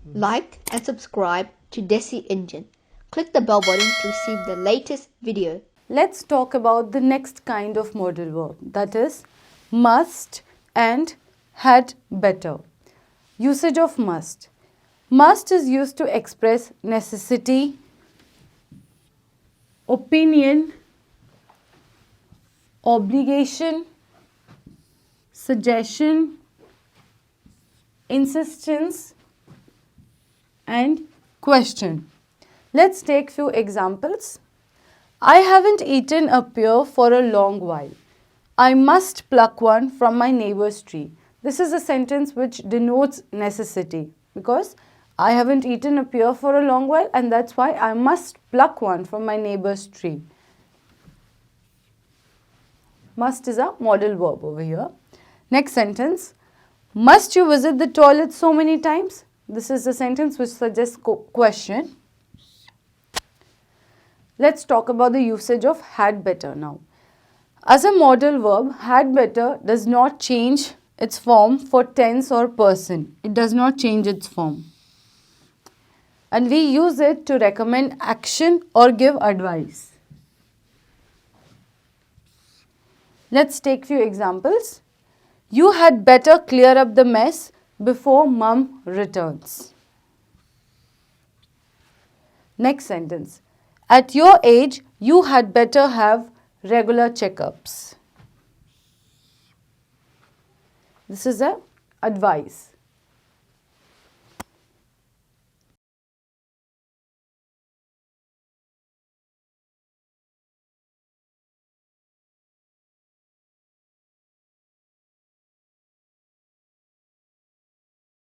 Like and subscribe to Desi Engine. Click the bell button to receive the latest video. Let's talk about the next kind of modal verb, that is must and had better. Usage of must. Must is used to express necessity, opinion, obligation, suggestion, insistence, and question. Let's take few examples. I haven't eaten a pear for a long while. I must pluck one from my neighbor's tree. This is a sentence which denotes necessity because I haven't eaten a pear for a long while and that's why I must pluck one from my neighbor's tree. Must is a modal verb over here. Next sentence. Must you visit the toilet so many times? This is a sentence which suggests question. Let's talk about the usage of had better now. As a modal verb, had better does not change its form for tense or person. It does not change its form. And we use it to recommend action or give advice. Let's take few examples. You had better clear up the mess before mum returns. Next sentence. At your age, you had better have regular checkups. This is a advice.